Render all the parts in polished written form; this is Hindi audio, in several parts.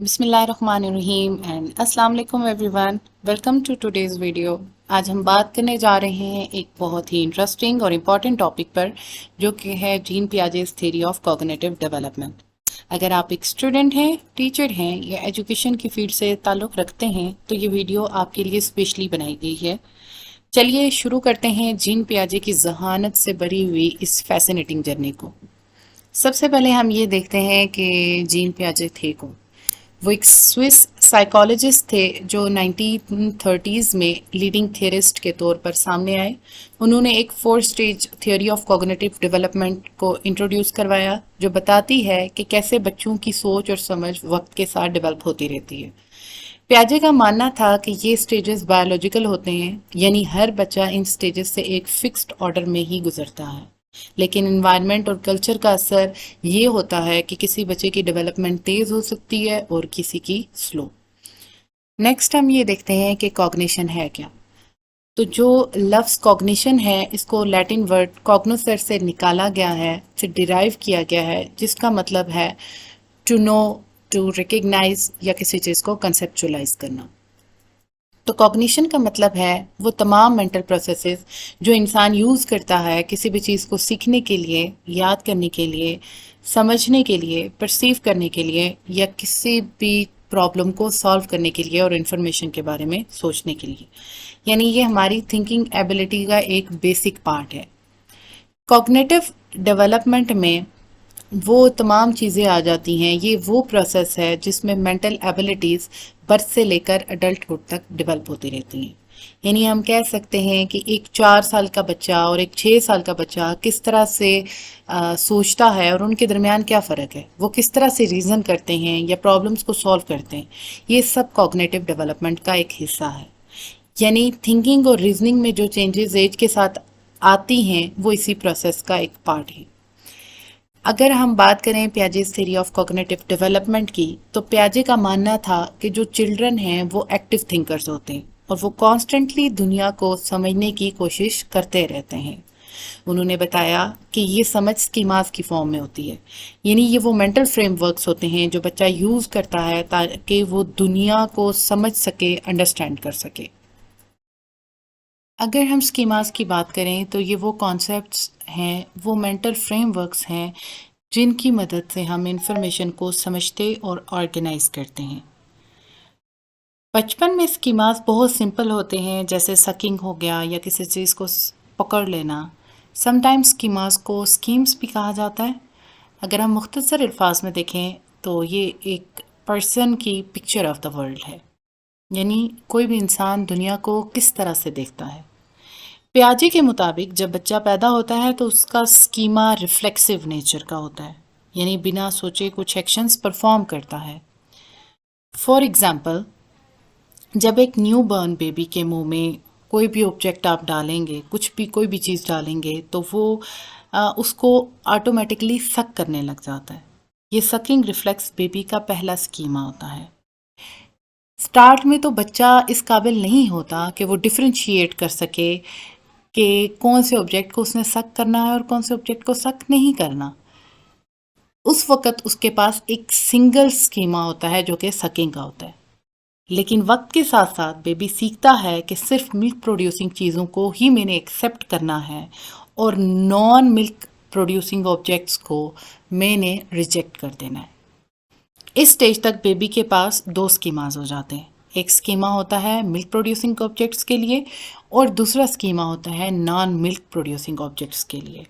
बिस्मिल्लाहिर्रहमानिर्रहीम एंड अस्सलाम वालेकुम everyone. Welcome to today's video. आज हम बात करने जा रहे हैं एक बहुत ही इंटरेस्टिंग और इम्पॉर्टेंट टॉपिक पर, जो कि है Jean Piaget's theory of cognitive development. अगर आप एक स्टूडेंट हैं, टीचर हैं या एजुकेशन की फील्ड से ताल्लुक़ रखते हैं तो ये वीडियो आपके लिए स्पेशली बनाई गई है। चलिए शुरू करते हैं जीन पियाजे की जहानत से भरी हुई इस फैसिनेटिंग जर्नी को। सबसे पहले हम ये देखते हैं कि जीन पियाजे थे कौन। वो एक स्विस साइकोलॉजिस्ट थे जो 1930s में लीडिंग थियरिस्ट के तौर पर सामने आए। उन्होंने एक 4 stage theory of cognitive development को इंट्रोड्यूस करवाया, जो बताती है कि कैसे बच्चों की सोच और समझ वक्त के साथ डेवलप होती रहती है। प्याजे का मानना था कि ये स्टेजेस बायोलॉजिकल होते हैं, यानी हर बच्चा इन स्टेजेस से एक फिक्स्ड ऑर्डर में ही गुजरता है, लेकिन इन्वायरमेंट और कल्चर का असर ये होता है कि किसी बच्चे की डेवलपमेंट तेज़ हो सकती है और किसी की स्लो। नेक्स्ट हम ये देखते हैं कि कॉग्निशन है क्या। तो जो लफ्ज़ कॉग्निशन है, इसको लैटिन वर्ड कॉग्नोसर से निकाला गया है, से डिराइव किया गया है, जिसका मतलब है टू नो, टू रिकग्नाइज या किसी चीज़ को कंसेप्चुलाइज करना। तो कॉग्निशन का मतलब है वो तमाम मेंटल प्रोसेसेस जो इंसान यूज़ करता है किसी भी चीज़ को सीखने के लिए, याद करने के लिए, समझने के लिए, परसीव करने के लिए या किसी भी प्रॉब्लम को सॉल्व करने के लिए और इन्फॉर्मेशन के बारे में सोचने के लिए। यानी ये हमारी थिंकिंग एबिलिटी का एक बेसिक पार्ट है। कॉग्निटिव डेवलपमेंट में वो तमाम चीज़ें आ जाती हैं। ये वो प्रोसेस है जिसमें मेंटल एबिलिटीज़ बर्थ से लेकर अडल्टहुड तक डेवलप होती रहती हैं। यानी हम कह सकते हैं कि एक 4 साल का बच्चा और एक 6 साल का बच्चा किस तरह से सोचता है और उनके दरमियान क्या फ़र्क है, वो किस तरह से रीज़न करते हैं या प्रॉब्लम्स को सॉल्व करते हैं, ये सब कॉग्निटिव डेवलपमेंट का एक हिस्सा है। यानी थिंकिंग और रीजनिंग में जो चेंजेस एज के साथ आती हैं वो इसी प्रोसेस का एक पार्ट है। अगर हम बात करें Piaget's theory of cognitive development की, तो पियाजे का मानना था कि जो चिल्ड्रन हैं वो एक्टिव थिंकर्स होते हैं और वो कॉन्स्टेंटली दुनिया को समझने की कोशिश करते रहते हैं। उन्होंने बताया कि ये समझ स्कीमास की फॉर्म में होती है, यानी ये वो मेंटल फ्रेमवर्क्स होते हैं जो बच्चा यूज़ करता है ताकि वो दुनिया को समझ सके, अंडरस्टैंड कर सके। अगर हम स्कीमास की बात करें तो ये वो कॉन्सेप्ट्स हैं, वो मेंटल फ्रेमवर्क्स हैं जिनकी मदद से हम इंफॉर्मेशन को समझते और ऑर्गेनाइज करते हैं। बचपन में स्कीमास बहुत सिंपल होते हैं, जैसे सकिंग हो गया या किसी चीज़ को पकड़ लेना। समटाइम्स स्कीमास को स्कीम्स भी कहा जाता है। अगर हम मुख्तसर अल्फाज में देखें तो ये एक पर्सन की पिक्चर ऑफ द वर्ल्ड है, यानी कोई भी इंसान दुनिया को किस तरह से देखता है। पियाजे के मुताबिक जब बच्चा पैदा होता है तो उसका स्कीमा रिफ्लेक्सिव नेचर का होता है, यानी बिना सोचे कुछ एक्शंस परफॉर्म करता है। फॉर एग्जांपल, जब एक न्यू बॉर्न बेबी के मुंह में कोई भी ऑब्जेक्ट आप डालेंगे, कुछ भी कोई भी चीज़ डालेंगे, तो वो उसको ऑटोमेटिकली सक करने लग जाता है। ये सकिंग रिफ्लेक्स बेबी का पहला स्कीमा होता है। स्टार्ट में तो बच्चा इस काबिल नहीं होता कि वो डिफ्रेंशिएट कर सके कि कौन से ऑब्जेक्ट को उसने सक करना है और कौन से ऑब्जेक्ट को सक नहीं करना। उस वक़्त उसके पास एक सिंगल स्कीमा होता है जो कि सकिंग का होता है। लेकिन वक्त के साथ साथ बेबी सीखता है कि सिर्फ मिल्क प्रोड्यूसिंग चीज़ों को ही मैंने एक्सेप्ट करना है और नॉन मिल्क प्रोड्यूसिंग ऑब्जेक्ट्स को मैंने रिजेक्ट कर देना है। इस स्टेज तक बेबी के पास 2 स्कीमास हो जाते हैं। एक स्कीमा होता है मिल्क प्रोड्यूसिंग ऑब्जेक्ट्स के लिए और दूसरा स्कीमा होता है नॉन मिल्क प्रोड्यूसिंग ऑब्जेक्ट्स के लिए।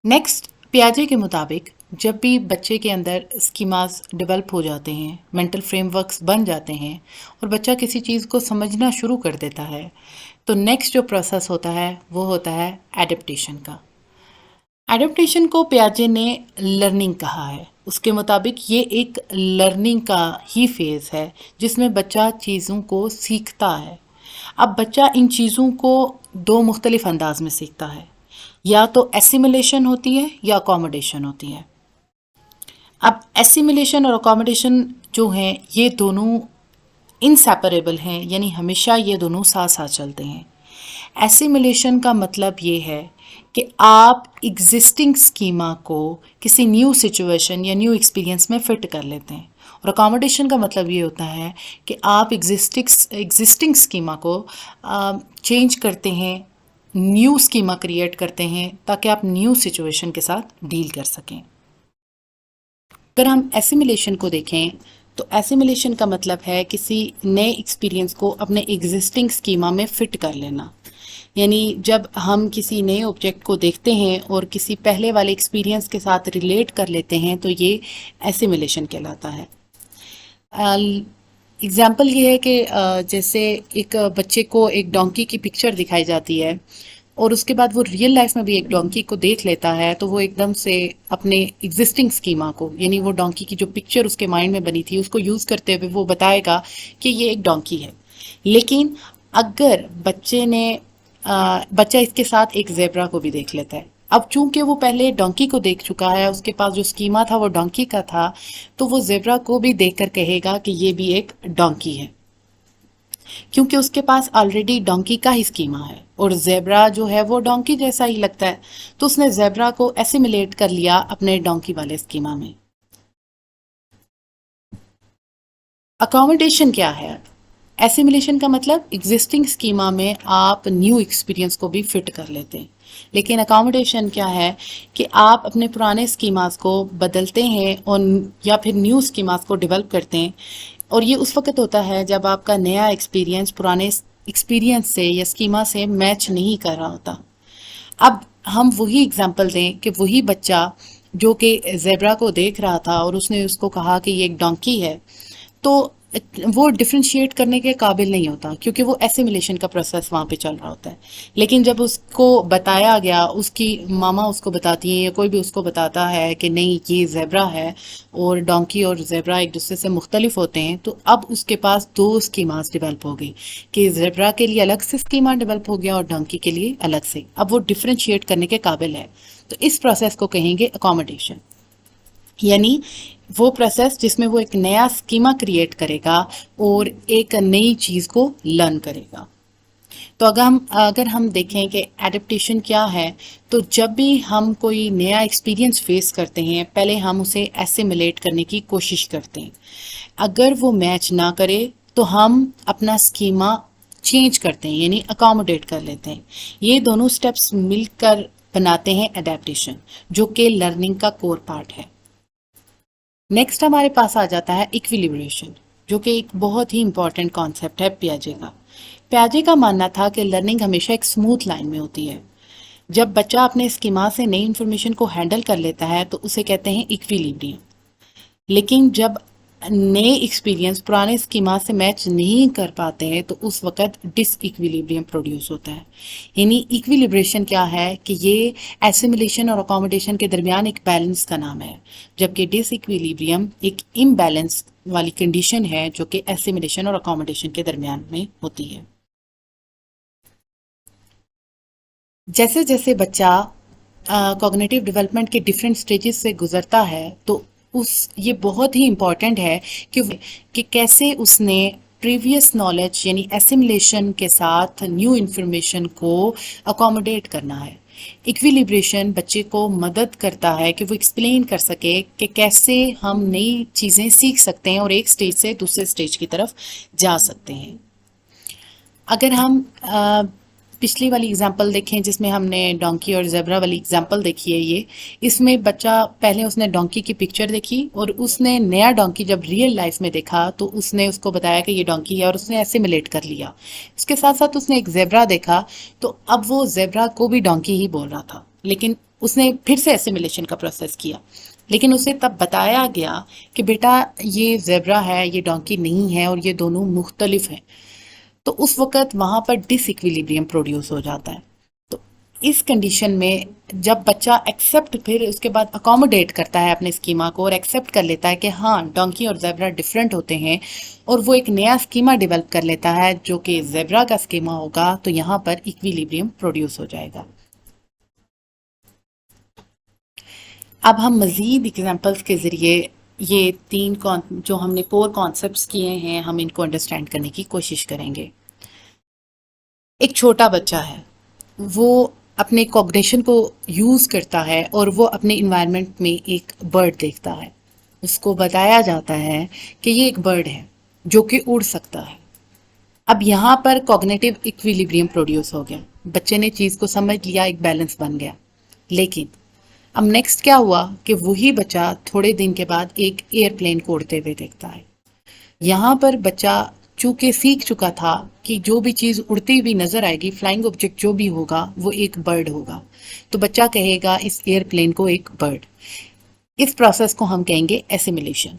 नेक्स्ट, पियाजे के मुताबिक जब भी बच्चे के अंदर स्कीमास डेवलप हो जाते हैं, मेंटल फ्रेमवर्क्स बन जाते हैं और बच्चा किसी चीज़ को समझना शुरू कर देता है, तो नेक्स्ट जो प्रोसेस होता है वो होता है एडेप्टेशन का। एडेप्टेशन को पियाजे ने लर्निंग कहा है। उसके मुताबिक ये एक लर्निंग का ही फेज़ है जिसमें बच्चा चीज़ों को सीखता है। अब बच्चा इन चीज़ों को 2 मुख्तलिफ अंदाज में सीखता है, या तो एसिमिलेशन होती है या अकोमोडेशन होती है। अब एसिमिलेशन और अकोमोडेशन जो हैं ये दोनों इनसेपरेबल हैं, यानी हमेशा ये दोनों साथ साथ चलते हैं। एसिमिलेशन का मतलब ये है कि आप एग्जिस्टिंग स्कीमा को किसी न्यू सिचुएशन या न्यू एक्सपीरियंस में फिट कर लेते हैं। और अकोमोडेशन का मतलब ये होता है कि आप एग्जिस्टिंग स्कीमा को चेंज करते हैं, न्यू स्कीमा क्रिएट करते हैं ताकि आप न्यू सिचुएशन के साथ डील कर सकें। अगर हम एसिमिलेशन को देखें तो एसिमिलेशन का मतलब है किसी नए एक्सपीरियंस को अपने एग्जिस्टिंग स्कीमा में फिट कर लेना। यानी जब हम किसी नए ऑब्जेक्ट को देखते हैं और किसी पहले वाले एक्सपीरियंस के साथ रिलेट कर लेते हैं तो ये एसिमिलेशन कहलाता है। एग्ज़ाम्पल ये है कि जैसे एक बच्चे को एक डोंकी की पिक्चर दिखाई जाती है और उसके बाद वो रियल लाइफ में भी एक डोंकी को देख लेता है, तो वो एकदम से अपने एग्जिस्टिंग स्कीमा को, यानी वो डोंकी की जो पिक्चर उसके माइंड में बनी थी उसको यूज़ करते हुए वो बताएगा कि ये एक डोंकी है। लेकिन अगर बच्चा इसके साथ एक जेब्रा को भी देख लेता है, अब चूंकि वो पहले डोंकी को देख चुका है, उसके पास जो स्कीमा था वो डोंकी का था, तो वो जेब्रा को भी देखकर कहेगा कि ये भी एक डोंकी है, क्योंकि उसके पास ऑलरेडी डोंकी का ही स्कीमा है और जेब्रा जो है वो डोंकी जैसा ही लगता है, तो उसने जेब्रा को एसिमिलेट कर लिया अपने डोंकी वाले स्कीमा में। अकोमोडेशन क्या है? एसिमिलेशन का मतलब एग्जिस्टिंग स्कीमा में आप न्यू एक्सपीरियंस को भी फिट कर लेते हैं। लेकिन अकोमोडेशन क्या है कि आप अपने पुराने स्कीमास को बदलते हैं और या फिर न्यू स्कीमास को डेवलप करते हैं, और ये उस वक्त होता है जब आपका नया एक्सपीरियंस पुराने एक्सपीरियंस से या स्कीमा से मैच नहीं कर रहा होता। अब हम वही एग्जांपल दें कि वही बच्चा जो कि जेब्रा को देख रहा था और उसने उसको कहा कि ये एक डोंकी है, तो वो डिफ्रेंशिएट करने के काबिल नहीं होता, क्योंकि वो एसिमिलेशन का प्रोसेस वहाँ पे चल रहा होता है। लेकिन जब उसको बताया गया, उसकी मामा उसको बताती है या कोई भी उसको बताता है कि नहीं ये जेब्रा है और डोंकी और जेब्रा एक दूसरे से मुख्तलिफ होते हैं, तो अब उसके पास दो स्कीमास डेवलप हो गई कि जेब्रा के लिए अलग से स्कीमा डेवलप हो गया और डोंकी के लिए अलग से। अब वो डिफ्रेंशिएट करने के काबिल है। तो इस प्रोसेस को कहेंगे अकोमोडेशन, यानी वो प्रोसेस जिसमें वो एक नया स्कीमा क्रिएट करेगा और एक नई चीज़ को लर्न करेगा। तो अगर हम देखें कि एडेप्टेशन क्या है, तो जब भी हम कोई नया एक्सपीरियंस फेस करते हैं, पहले हम उसे एसिमिलेट करने की कोशिश करते हैं। अगर वो मैच ना करे तो हम अपना स्कीमा चेंज करते हैं, यानी अकोमोडेट कर लेते हैं। ये दोनों स्टेप्स मिलकर बनाते हैं एडेप्टेशन, जो कि लर्निंग का कोर पार्ट है। नेक्स्ट हमारे पास आ जाता है इक्विलिब्रेशन, जो कि एक बहुत ही इंपॉर्टेंट कॉन्सेप्ट है पियाजे का। पियाजे का मानना था कि लर्निंग हमेशा एक स्मूथ लाइन में होती है। जब बच्चा अपने स्कीमा से नई इन्फॉर्मेशन को हैंडल कर लेता है तो उसे कहते हैं इक्विलिब्रियम। लेकिन जब नए एक्सपीरियंस पुराने स्कीमा से मैच नहीं कर पाते हैं तो उस वक्त डिसइक्विलिब्रियम प्रोड्यूस होता है। यानी इक्विलिब्रेशन क्या है कि ये एसिमिलेशन और अकोमोडेशन के दरमियान एक बैलेंस का नाम है, जबकि डिसइक्विलिब्रियम एक इम्बैलेंस वाली कंडीशन है जो कि एसिमिलेशन और अकोमोडेशन के दरमियान में होती है। जैसे जैसे बच्चा कॉग्निटिव डेवलपमेंट के डिफरेंट स्टेजेस से गुजरता है, तो ये बहुत ही इम्पॉर्टेंट है कि कैसे उसने प्रीवियस नॉलेज यानी एसिमिलेशन के साथ न्यू इन्फॉर्मेशन को अकोमोडेट करना है। इक्विलिब्रेशन बच्चे को मदद करता है कि वो एक्सप्लेन कर सके कि कैसे हम नई चीज़ें सीख सकते हैं और एक स्टेज से दूसरे स्टेज की तरफ जा सकते हैं। अगर हम पिछली वाली एग्जांपल देखें जिसमें हमने डोंकी और जेब्रा वाली एग्जांपल देखी है, इसमें बच्चा पहले उसने डोंकी की पिक्चर देखी और उसने नया डोंकी जब रियल लाइफ में देखा तो उसने उसको बताया कि ये डोंकी है और उसने एसिमिलेट कर लिया। उसके साथ साथ उसने एक जेब्रा देखा, तो अब वो जेब्रा को भी डोंकी ही बोल रहा था, लेकिन उसने फिर से एसिमिलेशन का प्रोसेस किया। लेकिन उसे तब बताया गया कि बेटा ये जेब्रा है, ये डोंकी नहीं है और ये दोनों मुख्तलिफ हैं। तो उस वक़्त वहाँ पर डिसइक्विलिब्रियम प्रोड्यूस हो जाता है। तो इस कंडीशन में जब बच्चा एक्सेप्ट फिर उसके बाद अकोमोडेट करता है अपने स्कीमा को और एक्सेप्ट कर लेता है कि हाँ डोंकी और जेब्रा डिफरेंट होते हैं, और वो एक नया स्कीमा डेवलप कर लेता है जो कि जेब्रा का स्कीमा होगा, तो यहाँ पर इक्विलिब्रियम प्रोड्यूस हो जाएगा। अब हम मज़ीद एग्जांपल्स के ज़रिए ये जो हमने कोर कॉन्सेप्ट्स किए हैं हम इनको अंडरस्टैंड करने की कोशिश करेंगे। एक छोटा बच्चा है वो अपने कॉग्निशन को यूज़ करता है और वो अपने इन्वायरमेंट में एक बर्ड देखता है। उसको बताया जाता है कि ये एक बर्ड है जो कि उड़ सकता है। अब यहाँ पर कॉग्निटिव इक्विलिब्रियम प्रोड्यूस हो गया, बच्चे ने चीज़ को समझ लिया, एक बैलेंस बन गया। लेकिन अब नेक्स्ट क्या हुआ कि वही बच्चा थोड़े दिन के बाद एक एयरप्लेन को उड़ते हुए देखता है। यहाँ पर बच्चा चूंकि सीख चुका था कि जो भी चीज़ उड़ती हुई नजर आएगी, फ्लाइंग ऑब्जेक्ट जो भी होगा वो एक बर्ड होगा, तो बच्चा कहेगा इस एयरप्लेन को एक बर्ड। इस प्रोसेस को हम कहेंगे एसिमिलेशन।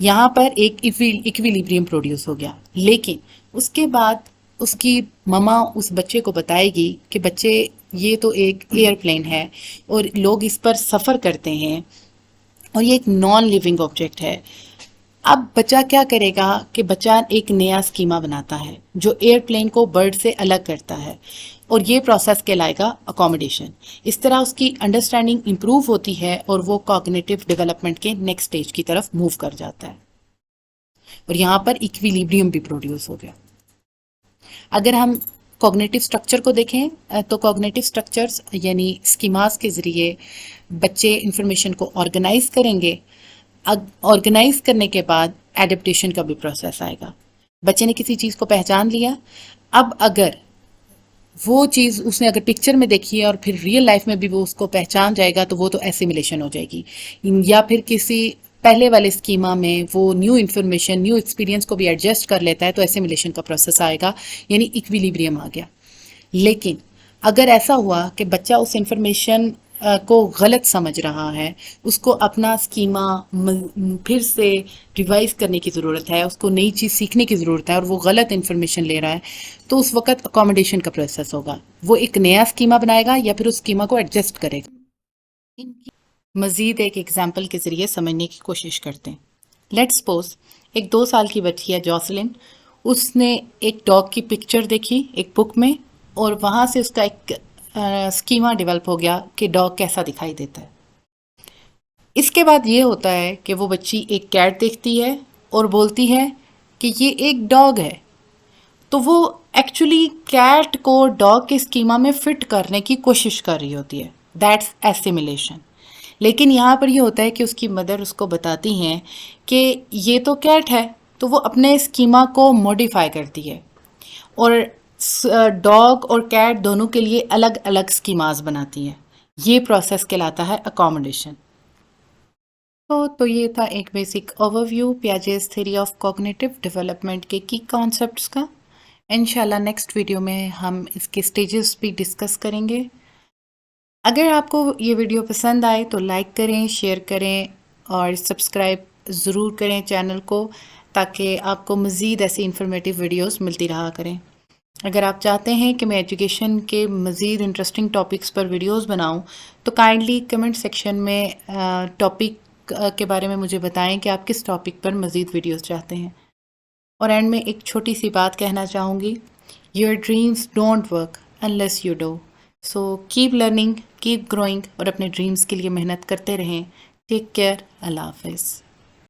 यहाँ पर एक इक्विलिब्रियम प्रोड्यूस हो गया। लेकिन उसके बाद उसकी ममा उस बच्चे को बताएगी कि बच्चे ये तो एक एयरप्लेन है और लोग इस पर सफ़र करते हैं और ये एक नॉन लिविंग ऑब्जेक्ट है। अब बच्चा क्या करेगा कि बच्चा एक नया स्कीमा बनाता है जो एयरप्लेन को बर्ड से अलग करता है और ये प्रोसेस कहलाएगा अकोमोडेशन। इस तरह उसकी अंडरस्टैंडिंग इंप्रूव होती है और वो कॉग्निटिव डेवलपमेंट के नेक्स्ट स्टेज की तरफ मूव कर जाता है और यहाँ पर इक्विलिब्रियम भी प्रोड्यूस हो गया। अगर हम कॉग्निटिव स्ट्रक्चर को देखें तो कॉग्निटिव स्ट्रक्चर्स यानी स्कीमास के ज़रिए बच्चे इंफॉर्मेशन को ऑर्गेनाइज करेंगे। ऑर्गेनाइज करने के बाद एडेप्टेशन का भी प्रोसेस आएगा। बच्चे ने किसी चीज़ को पहचान लिया, अब अगर वो चीज़ उसने अगर पिक्चर में देखी है और फिर रियल लाइफ में भी वो उसको पहचान जाएगा तो वो तो एसिमिलेशन हो जाएगी। या फिर किसी पहले वाले स्कीमा में वो न्यू इन्फॉर्मेशन न्यू एक्सपीरियंस को भी एडजस्ट कर लेता है तो एसिमिलेशन का प्रोसेस आएगा, यानी इक्विलिब्रियम आ गया। लेकिन अगर ऐसा हुआ कि बच्चा उस इंफॉर्मेशन को गलत समझ रहा है, उसको अपना स्कीमा फिर से रिवाइज करने की ज़रूरत है, उसको नई चीज़ सीखने की ज़रूरत है और वो गलत इन्फॉर्मेशन ले रहा है, तो उस वक्त अकोमोडेशन का प्रोसेस होगा। वो एक नया स्कीमा बनाएगा या फिर उस स्कीमा को एडजस्ट करेगा। इनकी मज़ीद एक एग्जाम्पल के ज़रिए समझने की कोशिश करते हैं। लेट्स सपोज एक 2 साल की बच्ची है जॉसलिन, उसने एक डॉग की पिक्चर देखी एक बुक में और वहाँ से उसका एक स्कीमा डेवलप हो गया कि डॉग कैसा दिखाई देता है। इसके बाद ये होता है कि वो बच्ची एक कैट देखती है और बोलती है कि ये एक डॉग है, तो वो एक्चुअली कैट को डॉग के स्कीमा में फिट करने की कोशिश कर रही होती है। That's assimilation. लेकिन यहाँ पर ये होता है कि उसकी मदर उसको बताती हैं कि ये तो कैट है, तो वो अपने स्कीमा को मॉडिफाई करती है और डॉग और कैट दोनों के लिए अलग अलग स्कीमास बनाती हैं। ये प्रोसेस कहलाता है अकोमोडेशन। तो ये था एक basic overview Piaget's theory of cognitive development के की कॉन्सेप्ट्स का। इंशाल्लाह नेक्स्ट वीडियो में हम इसके स्टेजेस भी डिस्कस करेंगे। अगर आपको ये वीडियो पसंद आए तो लाइक करें, शेयर करें और सब्सक्राइब ज़रूर करें चैनल को, ताकि आपको मज़ीद ऐसी इंफॉर्मेटिव वीडियोस मिलती रहा करें। अगर आप चाहते हैं कि मैं एजुकेशन के मज़ीद इंटरेस्टिंग टॉपिक्स पर वीडियोस बनाऊं, तो काइंडली कमेंट सेक्शन में टॉपिक के बारे में मुझे बताएं कि आप किस टॉपिक पर मज़ीद वीडियोस चाहते हैं। और एंड में एक छोटी सी बात कहना चाहूँगी, your dreams don't work unless you do. So keep learning, keep growing और अपने ड्रीम्स के लिए मेहनत करते रहें। टेक केयर, अल्लाह हाफिज़।